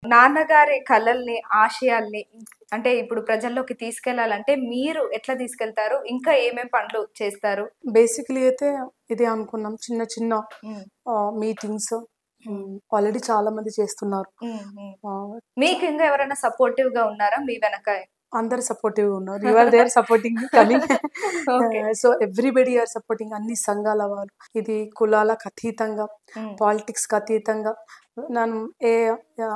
నాన్నగారి కలల్ని, ఆశయాల్ని అంటే ఇప్పుడు ప్రజల్లోకి తీసుకెళ్ళాలంటే మీరు ఎట్లా తీసుకెళ్తారు? ఇంకా ఏమేం పనులు చేస్తారు? బేసికలీ అయితే ఇదే అనుకున్నాం. చిన్న చిన్న హ్మ్. మీటింగ్స్ ఆల్రెడీ చాలా మంది చేస్తున్నారు. హ్మ్. హ్మ్. ఆహ్, మీకు ఇంకా ఎవరైనా సపోర్టివ్‌గా ఉన్నారా మీ వెనక? అందరు సపోర్టివ్‌గా ఉన్నారు. You are there supporting me coming. Okay. So everybody are supporting. అన్ని సంఘాల వాళ్ళు. ఇది కులాలకు అతీతంగా, హ్మ్. పాలిటిక్స్‌కి అతీతంగా నన్ను I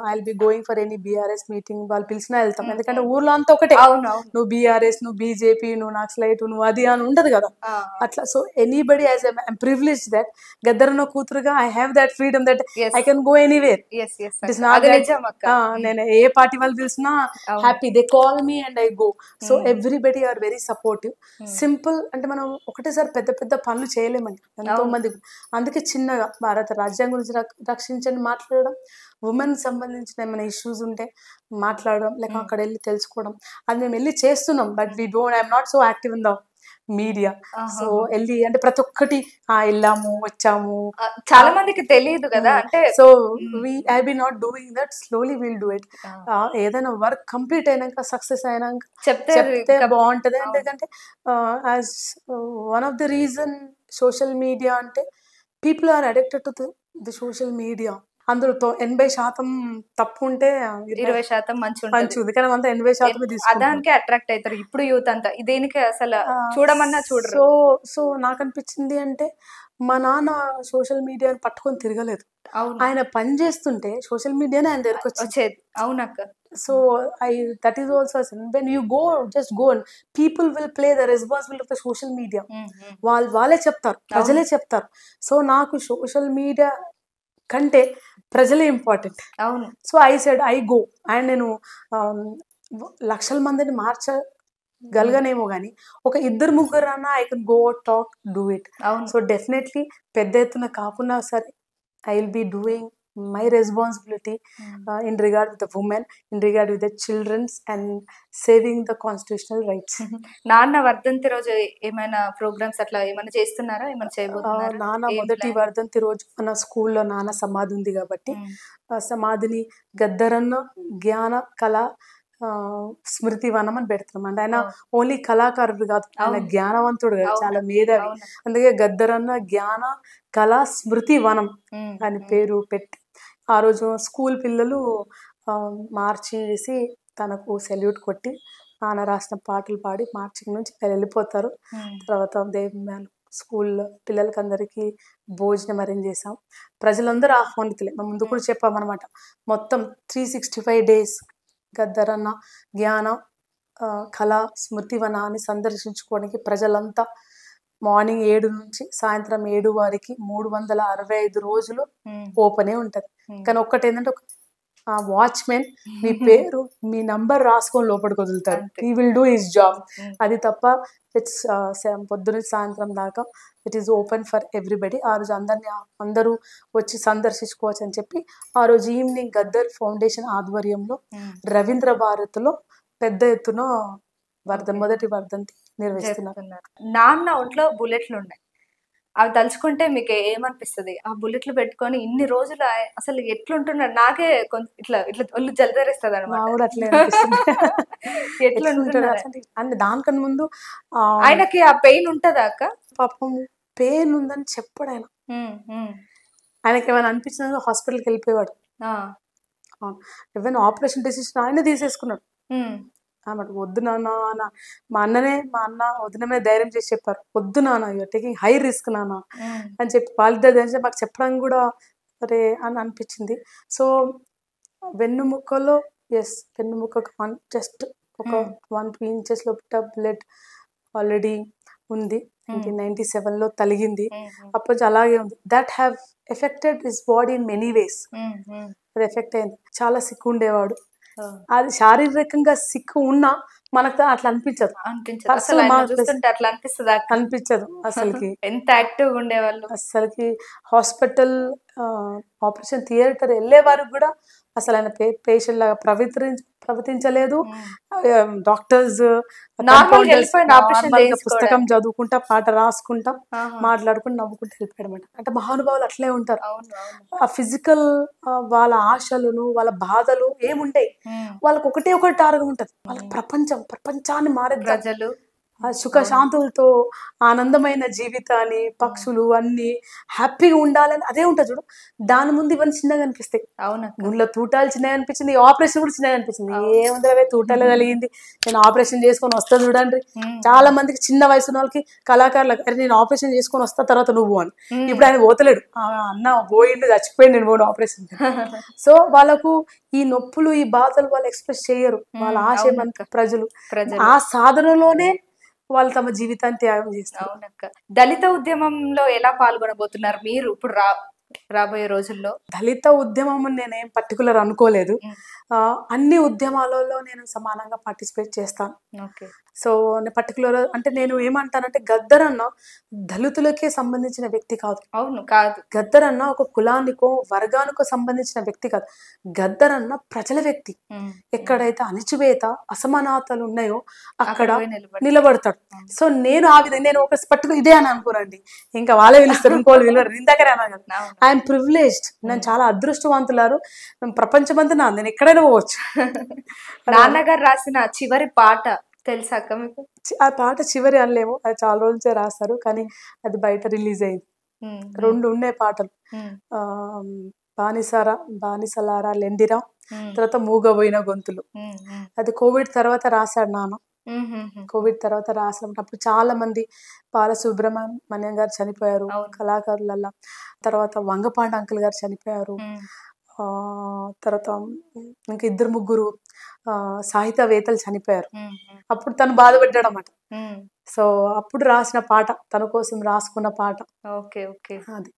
will be going for any BRS meeting వాళ్ళు పిలిచినా వెళ్తాం. హ్మ్. ఎందుకంటే హ్మ్. ఊర్లో అంతా ఒకటే. అవునవును. నువ్వు బీఆర్ఎస్, నువ్వు బీజేపీ, నువ్వు నక్సలైట్, నువ్వు అది అని ఉండదు కదా. ఆ! అట్లా so anybody as I'm privileged that గద్దరన్న కూతురుగా I have that freedom that yes. I can go anywhere. Yes. Yes it is అక్క. నాట్ అది దట్ నిజం అక్క. హ్మ్. నేను ఏ పార్టీ వాళ్ళు పిలిచినా అవును. Happy they call me and I go. So hmm. Everybody are very supportive. Hmm. Simple అంటే మనం ఒకటేసారి పెద్ద పెద్ద పనులు చేయలేమండి ఎంతో అవును. మంది. అందుకే చిన్నగా భారత రాజ్యాంగం గురించి రక్షించండి మాట్లాడడం, ఉమెన్ సంబంధించిన ఏమైనా ఇష్యూస్ ఉంటే మాట్లాడడం, లేక హ్మ్. అక్కడ వెళ్ళి తెలుసుకోవడం. అది మేము వెళ్ళి చేస్తున్నాం. But we don't I'm not so active in the media. So ఆహాహా! వెళ్ళి అంటే ప్రతి ఒక్కటి వెళ్ళాము వచ్చాము. చాలా మందికి తెలీదు గదా! అంటే so hmm. We I be not doing that, slowly will do it. ఆ! ఏదైనా వర్క్ కంప్లీట్ అయినాక సక్సెస్ అయినాక చెప్తే చెప్తే ఇంకా బాగుంటది. అవును. ఎందుకంటే as one of the reason social media అంటే people are addicted to the social media. అందులో 80% తప్పు ఉంటే 20% మంచుంటది. మంచి ఉంది, కానీ అంతా 80% తీసుకుంటున్నాం. అదానికే అట్రాక్ట్ అయితారు. ఇప్పుడు యూత్ అంతా. దేనికి అసల ఆ! చూడమన్నా చూడరు. సో, సో నాకనిపించింది అంటే, మా నాన్న సోషల్ మీడియాని పట్టుకొని తిరగలేదు. అవును. ఆయన పని చేస్తుంటే సోషల్ మీడియానే ఆయన దగ్గరకొచ్చింది. వచ్చేది. అవునక్క. So, I that is also a sin. When you go, just go and people will play the responsibility of the social media. హ్మ్. హ్మ్. వాళ్ళే చెప్తారు. అవును. ప్రజలే చెప్తారు. సో, నాకు సోషల్ మీడియా కంటే ప్రజలే ఇంపార్టెంట్. అవును. So, I said I go. And నేను ఆహ్, లక్షల మందిని మార్చగలిగానేమో గానీ, ఒక ఇద్దరు ముగ్గురన్నా I can go talk, do it. అవును. సో, డెఫినెట్‌లీ పెద్ద ఎత్తున కాకున్నా సరే, I will be doing my responsibility in regard with the women, in regard with the children's and saving the constitutional rights. నాన్న వర్ధంతి రోజు ఏమైనా ప్రోగ్రామ్స్ అట్లా ఏమైనా చేస్తున్నారా? ఏమైనా చేయబోతున్నారా? నాన్న ఏం మొదటి ప్లాన్? వర్ధంతి రోజు మన స్కూల్లో నాన్న సమాధి ఉంది కాబట్టి హ్మ్. సమాధిని గద్దరన్న జ్ఞాన కళ స్మృతి వనం అని పెడుతున్నాం. అంటే ఆయన ఓహ్! ఓన్లీ కళాకారుడు కాదు, ఆయన అవును. జ్ఞానవంతుడు కాదు, చాలా అవునక్క. మేధావి. అవునక్క. అందుకే గద్దరన్న జ్ఞాన కళా స్మృతి వనం హ్మ్. అని హ్మ్. పేరు పెట్టి ఆ రోజు స్కూల్ పిల్లలు మార్చి వేసి తనకు సెల్యూట్ కొట్టి నాన్న రాసిన పాటలు పాడి మార్చింగ్ నుంచి వెళ్ళిపోతారు. హ్మ్. తర్వాత స్కూల్లో పిల్లలకి అందరికీ భోజనం అరేంజ్ చేసాం. ప్రజలందరూ ఆహ్వానితులే. మేము ముందు కూడా చెప్పామన్నమాట. మొత్తం 365 డేస్ గద్దరన్న జ్ఞాన కళా స్మృతివనాన్ని సందర్శించుకోవడానికి ప్రజలంతా మార్నింగ్ 7 నుంచి సాయంత్రం 7 వరకు 365 రోజులు హ్మ్. ఓపెనే ఉంటది. హ్మ్. కానీ ఒక్కటేందంటే వాచ్‌మెన్ మీ పేరు, మీ నంబర్ రాసుకొని లోపలికి వదులుతారు. అంతే. He will do his job. హ్మ్. అది తప్ప ఇట్స్ పొద్దున సాయంత్రం దాకా it is open for everybody. ఆ రోజు అందరూ వచ్చి సందర్శించుకోవచ్చు అని చెప్పి ఆ రోజు ఈవినింగ్ గద్దర్ ఫౌండేషన్ ఆధ్వర్యంలో హ్మ్. రవీంద్ర భారతిలో పెద్ద ఎత్తున ఓకే. మొదటి వర్ధంతి నిర్వహిస్తున్నారు. జరుపుతున్నారు. నాన్న ఒంట్లో బుల్లెట్లున్నాయి. అవి తలుచుకుంటే మీకు ఏమనిపిస్తది? ఆ బుల్లెట్లు పెట్టుకొని ఇన్ని రోజులు అసలు ఎట్లుంటున్నాడు? నాకే ఇట్లా ఇట్లా ఒళ్ళు జలదరిస్తదనమాట. నాకు కూడా అట్లే అనిపిస్తుంది. ఎట్లుంటాడు ఎట్లుంటున్నారు? అసలు అంటే దానికన్నా ముందు ఆయనకి ఆ పెయిన్ ఉంటదా అక్క? పాపం పెయిన్ ఉందని చెప్పడాయన. హ్మ్. హ్మ్. ఆయనకేమైనా అనిపించినా హాస్పిటల్‌కి వెళ్ళిపోయేవాడు. ఆ! ఈవెన్ ఆపరేషన్ డెసిషన్ ఆయనే తీసేసుకున్నాడు. హ్మ్. అనమాట. "వద్దు నాన్న" మా అన్న వదిన మీద ధైర్యం చేసి చెప్పారు. "వద్దు నాన్న, you are taking high risk నాన్న" హ్మ్. అని చెప్పి వాళ్ళిద్దరు ధైర్యం చెప్పి మాకు చెప్పడానికి కూడా సరే అని అనిపించింది. సో, వెన్నుముక్కలో వెన్నుముక్కకు జస్ట్ ఒక హ్మ్. 1, 2 ఇంచెస్ లోపట బ్లడ్ ఆల్రెడీ ఉంది. హ్మ్. 1997లో తలిగింది. హ్మ్. హ్మ్. అప్పటి నుంచి అలాగే ఉంది. That have affected his body in many ways. హ్మ్. హ్మ్. అది ఎఫెక్ట్ అయింది. చాలా సిక్ ఉండేవాడు. ఓహ్! అది శారీరకంగా సిక్ ఉన్నా మనకు అట్లా అనిపించదు. అనిపించదు. అసలు పర్సనల్ ఆయన్ని చూస్తుంటే అట్లా అనిపిస్తదా అక్క? అనిపించదు అసలకి. ఎంత యాక్టివ్‌గా ఉండేవాళ్ళు. అస్సలకి హాస్పిటల్ ఆపరేషన్ థియేటర్ ఎళ్ళే వరకు గూడా అసలు ఆయన పేషెంట్ లాగా ప్రవర్తించలేదు. డాక్టర్స్ నార్మల్ వెళ్ళిపోయింది ఆపరేషన్ పుస్తకం చేయించుకోవడానికి. చదువుకుంటా పాట రాసుకుంటా ఆహా. మాట్లాడుకుంటూ నవ్వుకుంటూ వెళ్ళిపోయాడు అనమాట. అంటే మహానుభావులు అట్లే ఉంటారు. అవును అవును. ఆ ఫిజికల్ వాళ్ళ ఆశలను వాళ్ళ బాధలు ఏముంటాయి, వాళ్ళకి ఒకటే ఒకటి టార్గెట్ ఉంటుంది. వాళ్ళకి ప్రపంచాన్ని మారేద్దాం, ప్రజలు ఆ సుఖ శాంతులతో ఆనందమైన జీవితాన్ని, పక్షులు అన్ని హ్యాపీగా ఉండాలని అదే ఉంటుంది చూడు. దాని ముందు ఇవన్నీ చిన్నగా అనిపిస్తాయి. అవునక్క. గుండెలో తూటాలు చిన్నగా అనిపించింది, ఆపరేషన్ కూడా చిన్నగా అనిపించింది. ఏముందరవే తూటాలు కలిగింది, నేను ఆపరేషన్ చేసుకొని వస్తా చూడండి. చాలా మందికి చిన్న వయసు ఉన్న వాళ్ళకి కళాకారులకు అరే నేను ఆపరేషన్ చేసుకొని వస్తా తర్వాత నువ్వు అని. ఇప్పుడు ఆయన పోతలేడు, అన్న పోయిండు చచ్చిపోయింది నేను పోను ఆపరేషన్. సో వాళ్ళకు ఈ నొప్పులు ఈ బాధలు వాళ్ళు ఎక్స్ప్రెస్ చేయరు. వాళ్ళ ఆశ ఏమంటే ప్రజలు ఆ సాధనలోనే వాళ్ళు తమ జీవితాన్ని త్యాగం చేస్తారు. అవునక్క. దళిత ఉద్యమంలో ఎలా పాల్గొనబోతున్నారు మీరు ఇప్పుడు రాబోయే రోజుల్లో? దళిత ఉద్యమం నేనేం పర్టికులర్ అనుకోలేదు. అన్ని ఉద్యమాలలో నేను సమానంగా పార్టిసిపేట్ చేస్తాను. సో పర్టికులర్ అంటే నేను ఏమంటానంటే గద్దర్ అన్న దళితులకే సంబంధించిన వ్యక్తి కాదు. అవును కాదు. గద్దర్ అన్న ఒక కులానికో వర్గానికో సంబంధించిన వ్యక్తి కాదు. గద్దర్ అన్న ప్రజల వ్యక్తి. ఎక్కడైతే అణిచివేత అసమానతలు ఉన్నాయో అక్కడ నిలబడతాడు. సో నేను ఆ విధంగా నేను ఒక పర్టికులర్ ఇదే అని అనుకోనండి, ఇంకా వాళ్ళే పిలుస్తారు ఇంకోళ్ళు పిలవరు. ఇందాకనే అన్నా కదా, ఐఎమ్ ప్రివిలేజ్డ్, నేను చాలా అదృష్టవంతులారు. ప్రపంచమంతా నాది, నేను ఎక్కడైనా పోవచ్చు. నాన్నగారు రాసిన చివరి పాట తెలుసాక మీకు? ఆ పాట చివరి అనలేము, అది చాలా రోజులే రాస్తారు, కానీ అది బయట రిలీజ్ అయింది. 2 ఉన్నాయి పాటలు, బానిసలారా లెండిరా, తర్వాత మూగబోయిన గొంతులు. అది కోవిడ్ తర్వాత రాశాడు నాన్న. కోవిడ్ తర్వాత రాసినప్పుడు చాలా మంది, బాలసుబ్రహ్మణ్యం గారు చనిపోయారు కళాకారులల్లా, తర్వాత వంగపాండ అంకుల్ గారు చనిపోయారు, తర్వాత ఇంకా 2-3 సాహిత్యవేత్తలు చనిపోయారు. అప్పుడు తను బాధపడ్డాడు అన్నమాట. సో అప్పుడు రాసిన పాట, తన కోసం రాసుకున్న పాట అది.